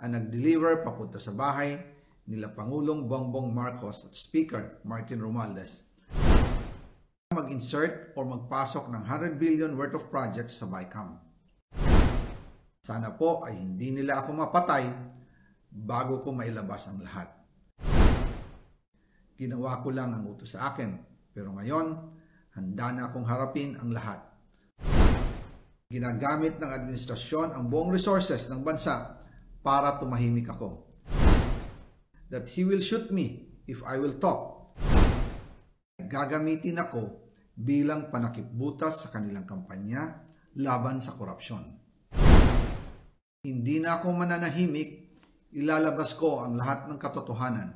ang nag-deliver papunta sa bahay nila Pangulong Bongbong Marcos at Speaker Martin Romualdez mag-insert o magpasok ng 100 billion worth of projects sa BICAM. Sana po ay hindi nila ako mapatay bago ko mailabas ang lahat. Ginawa ko lang ang utos sa akin, pero ngayon, handa na akong harapin ang lahat. Ginagamit ng administrasyon ang buong resources ng bansa para tumahimik ako. That he will shoot me if I will talk. Gagamitin ako bilang panakipbutas sa kanilang kampanya laban sa korupsyon. Hindi na ako mananahimik, ilalabas ko ang lahat ng katotohanan.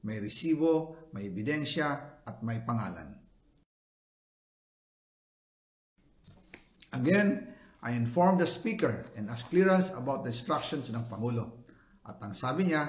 May resibo, may ebidensya, at may pangalan. Again, I informed the Speaker and asked clearance about the instructions ng Pangulo. At ang sabi niya,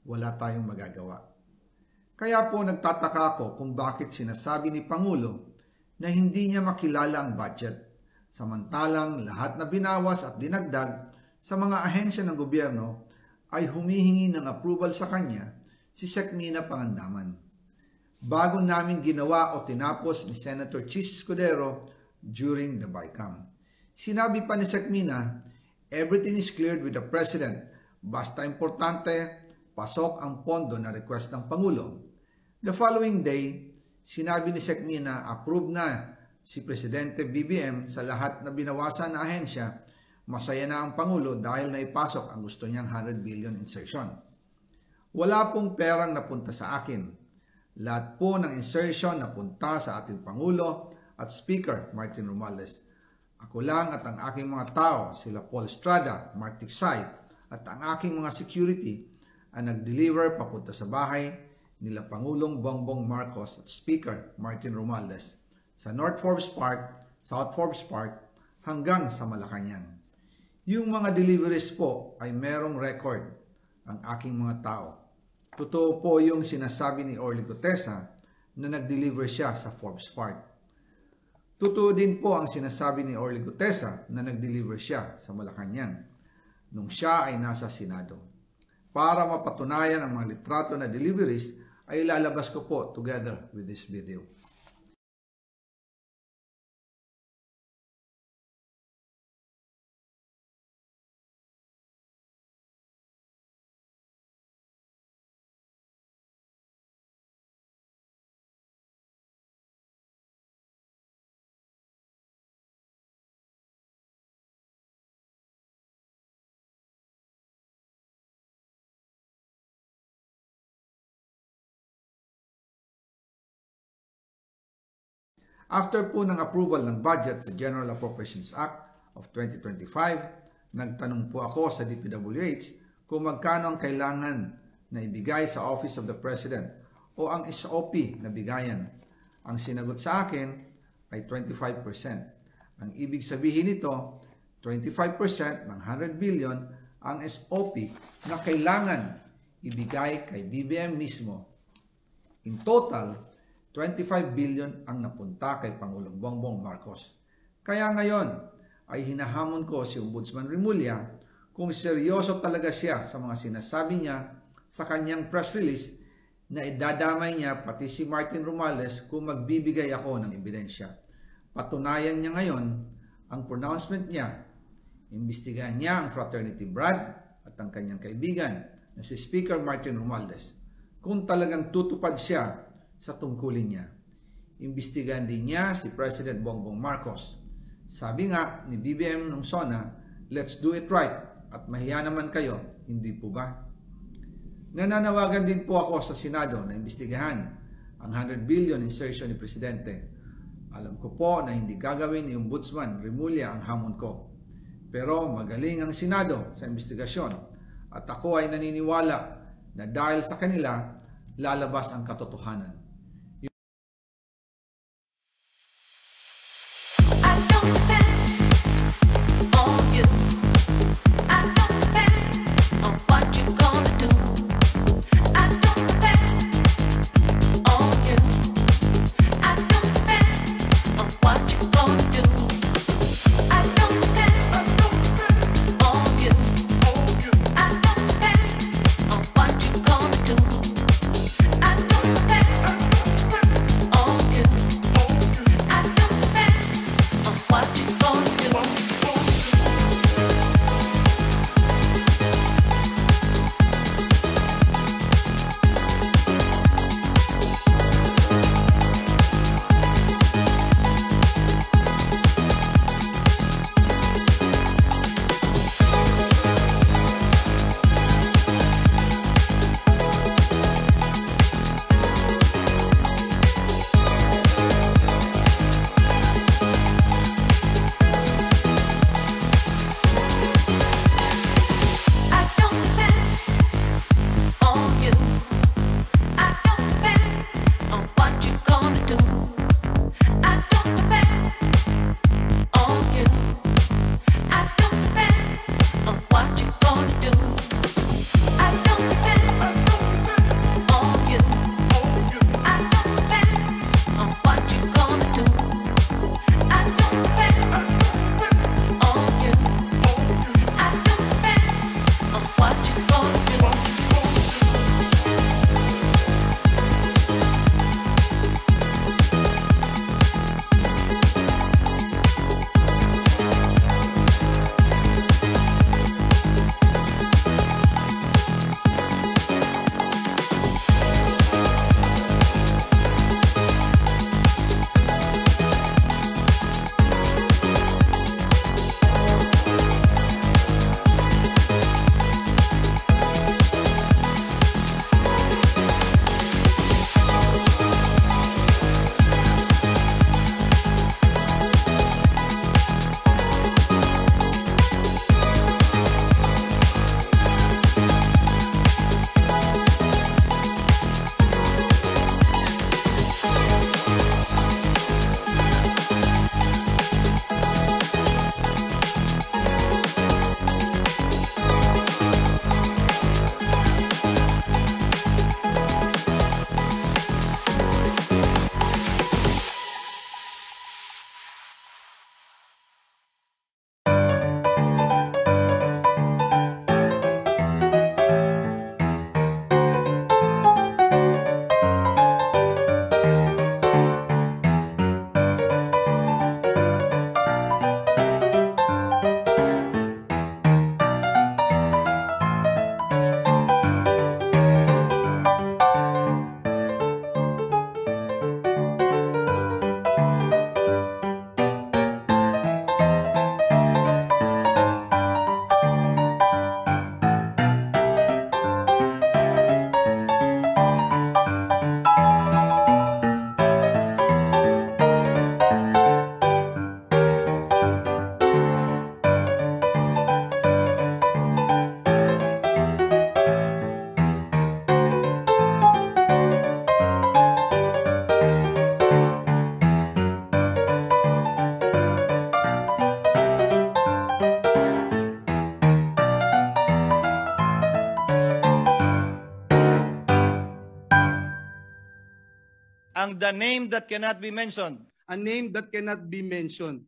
wala tayong magagawa. Kaya po nagtataka ako kung bakit sinasabi ni Pangulo na hindi niya makilala ang budget, samantalang lahat na binawas at dinagdag sa mga ahensya ng gobyerno ay humihingi ng approval sa kanya si Sec. Mina Pangandaman. Bago namin ginawa o tinapos ni Senator Chis Escudero during the BICAM. Sinabi pa ni Sec. Mina, everything is cleared with the President, basta importante, pasok ang pondo na request ng Pangulo. The following day, sinabi ni Sec. Mina, approve na si Presidente BBM sa lahat na binawasan na ahensya. Masaya na ang Pangulo dahil naipasok ang gusto niyang 100 billion insertion. Wala pong perang napunta sa akin. Lahat po ng insertion napunta sa ating Pangulo at Speaker Martin Romualdez. Ako lang at ang aking mga tao, sila Paul Estrada, Mark Tiksay, at ang aking mga security ang nag-deliver papunta sa bahay nila Pangulong Bongbong Marcos at Speaker Martin Romualdez sa North Forbes Park, South Forbes Park hanggang sa Malacanang. Yung mga deliveries po ay merong record ang aking mga tao. Totoo po yung sinasabi ni Orly Gutesa na nag-deliver siya sa Forbes Park. Totoo din po ang sinasabi ni Orly Gutesa na nag-deliver siya sa Malacanang nung siya ay nasa Senado. Para mapatunayan ang mga litrato na deliveries ay ilalabas ko po together with this video. After po ng approval ng budget sa General Appropriations Act of 2025, nagtanong po ako sa DPWH kung magkano ang kailangan na ibigay sa Office of the President o ang SOP na bigayan. Ang sinagot sa akin ay 25%. Ang ibig sabihin nito, 25% ng 100 billion ang SOP na kailangan ibigay kay BBM mismo. In total, 25 billion ang napunta kay Pangulong Bongbong Marcos. Kaya ngayon ay hinahamon ko si Ombudsman Remulla kung seryoso talaga siya sa mga sinasabi niya sa kanyang press release na idadamay niya pati si Martin Romualdez kung magbibigay ako ng ebidensya. Patunayan niya ngayon ang pronouncement niya. Imbestigahan niya ang fraternity Brad at ang kanyang kaibigan na si Speaker Martin Romualdez kung talagang tutupad siya sa tungkulin niya. Imbestigahan din niya si President Bongbong Marcos. Sabi nga ni BBM nung SONA, let's do it right at mahiya naman kayo, hindi po ba? Nananawagan din po ako sa Senado na imbestigahan ang 100 billion insertion ni Presidente. Alam ko po na hindi gagawin ni Ombudsman Remulla ang hamon ko. Pero magaling ang Senado sa imbestigasyon at ako ay naniniwala na dahil sa kanila, lalabas ang katotohanan. I don't ang the name that cannot be mentioned. A name that cannot be mentioned.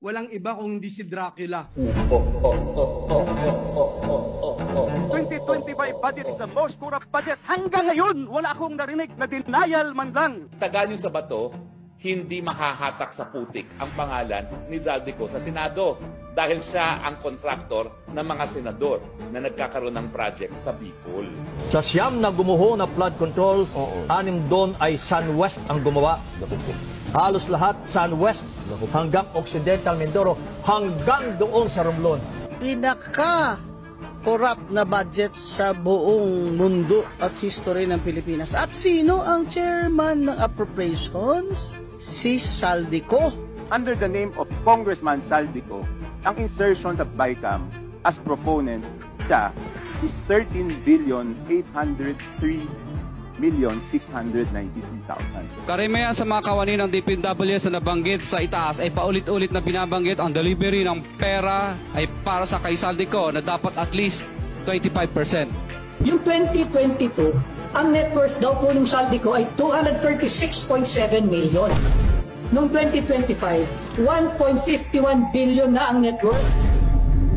Walang iba kung hindi si Dracula. 2025 budget is the most corrupt budget. Hanggang ngayon, wala akong narinig na denial man lang. Taga nyo sa bato, hindi mahahatak sa putik ang pangalan ni Zaldico sa Senado dahil siya ang kontraktor ng mga senador na nagkakaroon ng project sa Bicol. Sa siyam na gumuho na flood control, 6 doon ay SunWest ang gumawa. Halos lahat SunWest hanggang Occidental Mindoro hanggang doon sa Romblon. Pinaka-corrupt na budget sa buong mundo at history ng Pilipinas. At sino ang chairman ng appropriations? Si Zaldico. Under the name of Congressman Zaldico, ang insertion sa BICAM as proponent siya is 13,803,693,000. Karamihan sa mga kawani ng DPWH na nabanggit sa itaas ay paulit-ulit na binabanggit ang delivery ng pera ay para sa kay Zaldico na dapat at least 25%. Yung 2022, ang net worth daw po ng Zaldico ay 236.7 million. Noong 2025, 1.51 billion na ang net worth.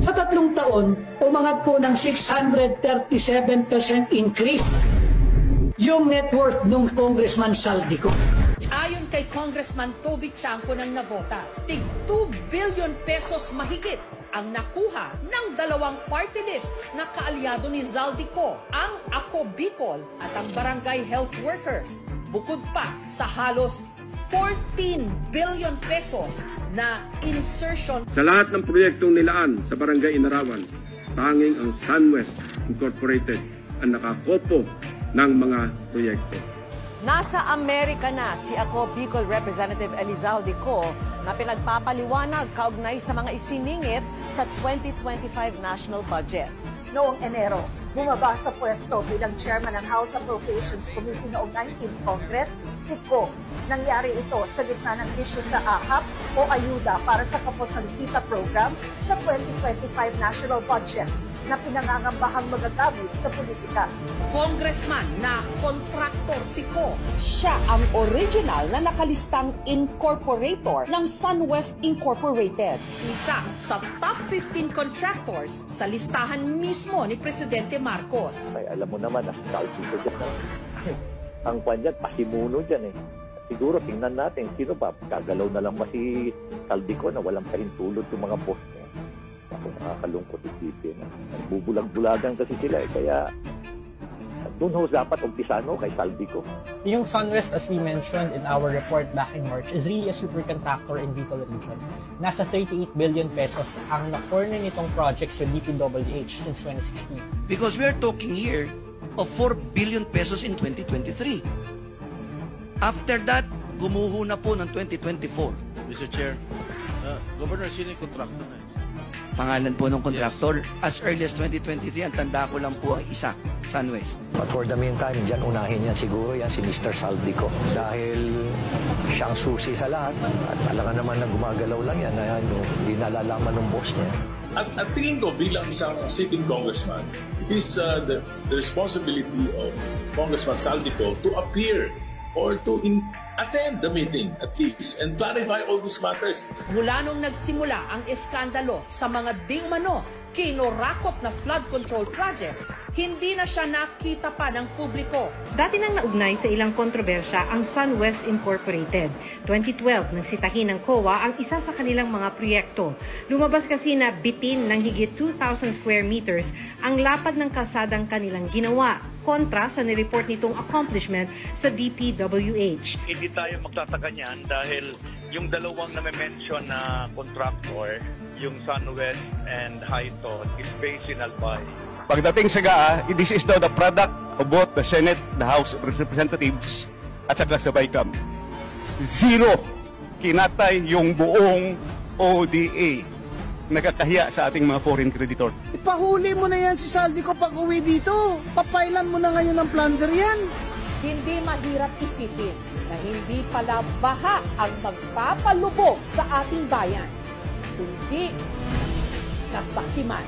Sa 3 taon, umangat po ng 637% increase yung net worth ng Congressman Zaldico. Ayon kay Congressman Toby Chanco ng Navotas, tig 2 billion pesos mahigit ang nakuha ng 2 party lists na kaalyado ni Zaldico, ang Ako Bicol at ang Barangay Health Workers. Bukod pa sa halos 14 billion pesos na insertion. Sa lahat ng proyektong nilaan sa Barangay Inarawan, tanging ang SunWest Incorporated ang nakakopo ng mga proyekto. Nasa Amerika na si Ako Bicol Representative Elizaldico na pinagpapaliwanag kaugnay sa mga isiningit sa 2025 national budget. Noong Enero, bumaba sa pwesto bilang chairman ng House Appropriations Committee noong 19th Congress, si Ko. Nangyari ito sa gitna ng issue sa AHAP o ayuda para sa Kaposalitita Program sa 2025 national budget na pinangangambahang magagamit sa politika. Congressman na kontraktor si Ko. Siya ang original na nakalistang incorporator ng SunWest Incorporated. Isa sa top 15 contractors sa listahan mismo ni Presidente Marcos. Ay, alam mo naman, nostalgic ko dyan. Ang kwan dyan, pasimuno dyan eh. Siguro tingnan natin, sino ba? Gagalaw na lang ba si Zaldico na walang pahintulot yung mga boss niya. Ako nakakalungkot isipin. Bubulag-bulagan kasi sila eh. Kaya doon ho dapat umpisan kay Zaldico. Yung SunWest, as we mentioned in our report back in March, is really a supercontractor in Bicol region. Nasa 38 billion pesos ang na-corner nitong project sa DPWH since 2016. Because we are talking here of 4 billion pesos in 2023. After that, gumuho na po ng 2024. Mr. Chair, Governor, sino yung contractor na yun? Pangalan po ng contractor, as early as 2023, ang tanda ko lang po ay isa, SunWest. But for the meantime, dyan unahin yan siguro yan si Mr. Zaldico. Dahil siyang susi sa lahat. At alangan naman na gumagalaw lang yan na hindi nalalaman ng boss niya. At tingin ko bilang isang sitting congressman, it is the responsibility of Congressman Zaldico to appear or to attend the meeting at least and clarify all these matters. Mula nung nagsimula ang eskandalo sa mga di umano kinorakot na flood control projects, hindi na siya nakita pa ng publiko. Dati nang naugnay sa ilang kontrobersya ang SunWest Incorporated. 2012 nang sitahin ng COA ang isa sa kanilang mga proyekto. Lumabas kasi na bitin ng higit 2,000 square meters ang lapad ng kalsadang kanilang ginawa, kontra sa nireport nitong accomplishment sa DPWH. Hindi tayo magtataka niyan dahil yung dalawang na-mention na contractor, yung SunWest and Highton, is based in Albay. Pagdating sa GAA, this is now the product of both the Senate, the House of Representatives, at saka sa BICAM. Zero kinatay yung buong ODA. Nakakahiya sa ating mga foreign creditor. Ipahuli mo na yan si Zaldico pag uwi dito. Papailan mo na ngayon ng plunder yan. Hindi mahirap isipin na hindi pala baha ang magpapalubog sa ating bayan, kundi kasakiman.